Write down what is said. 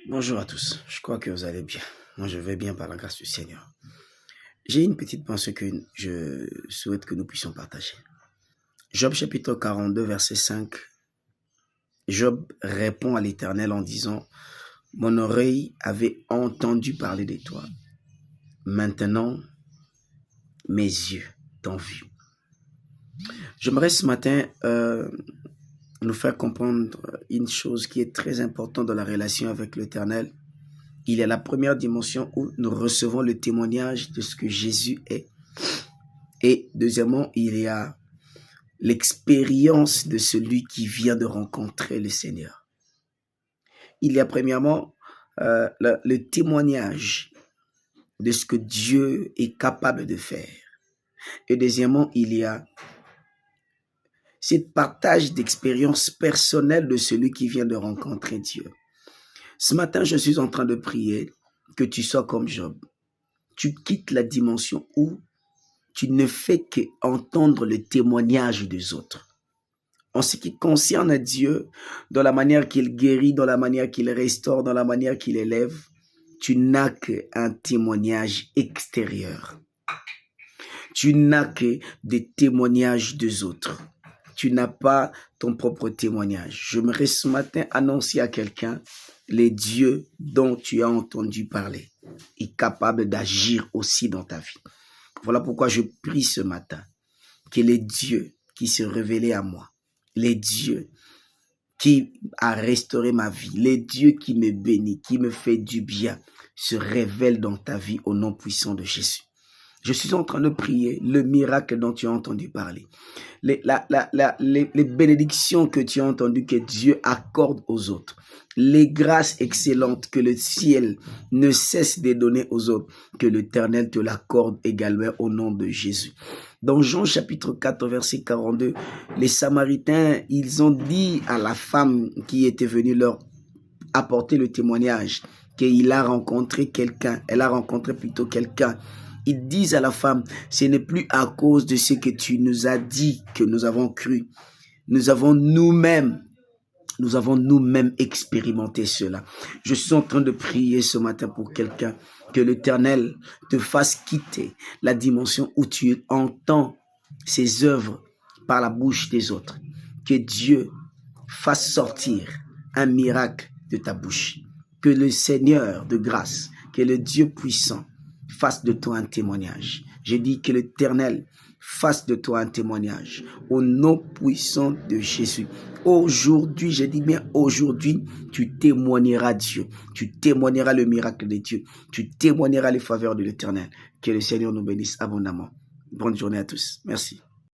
Bonjour à tous, je crois que vous allez bien. Moi, je vais bien par la grâce du Seigneur. J'ai une petite pensée que je souhaite que nous puissions partager. Job chapitre 42, verset 5. Job répond à l'Éternel en disant, « Mon oreille avait entendu parler de toi. Maintenant, mes yeux t'ont vu. » J'aimerais ce matin nous faire comprendre une chose qui est très importante dans la relation avec l'Éternel. Il y a la première dimension où nous recevons le témoignage de ce que Jésus est. Et deuxièmement, il y a l'expérience de celui qui vient de rencontrer le Seigneur. Il y a premièrement le témoignage de ce que Dieu est capable de faire. Et deuxièmement, il y a ce partage d'expérience personnelle de celui qui vient de rencontrer Dieu. Ce matin, je suis en train de prier que tu sois comme Job. Tu quittes la dimension où tu ne fais qu'entendre le témoignage des autres. En ce qui concerne Dieu, dans la manière qu'il guérit, dans la manière qu'il restaure, dans la manière qu'il élève, tu n'as qu'un témoignage extérieur. Tu n'as que des témoignages des autres. Tu n'as pas ton propre témoignage. J'aimerais ce matin annoncer à quelqu'un, les dieux dont tu as entendu parler est capable d'agir aussi dans ta vie. Voilà pourquoi je prie ce matin que les dieux qui se révélaient à moi, les dieux qui a restauré ma vie, les dieux qui me bénit, qui me fait du bien, se révèlent dans ta vie au nom puissant de Jésus. Je suis en train de prier le miracle dont tu as entendu parler, les bénédictions que tu as entendu que Dieu accorde aux autres, les grâces excellentes que le ciel ne cesse de donner aux autres, que l'Éternel te l'accorde également au nom de Jésus. Dans Jean chapitre 4, verset 42, les Samaritains, ils ont dit à la femme qui était venue leur apporter le témoignage qu'il a rencontré quelqu'un, elle a rencontré plutôt quelqu'un. Ils disent à la femme, ce n'est plus à cause de ce que tu nous as dit que nous avons cru. Nous avons nous-mêmes expérimenté cela. Je suis en train de prier ce matin pour quelqu'un, que l'Éternel te fasse quitter la dimension où tu entends ses œuvres par la bouche des autres. Que Dieu fasse sortir un miracle de ta bouche. Que le Seigneur de grâce, que le Dieu puissant fasse de toi un témoignage. Je dis que l'Éternel fasse de toi un témoignage au nom puissant de Jésus. Aujourd'hui, je dis bien aujourd'hui, tu témoigneras Dieu. Tu témoigneras le miracle de Dieu. Tu témoigneras les faveurs de l'Éternel. Que le Seigneur nous bénisse abondamment. Bonne journée à tous. Merci.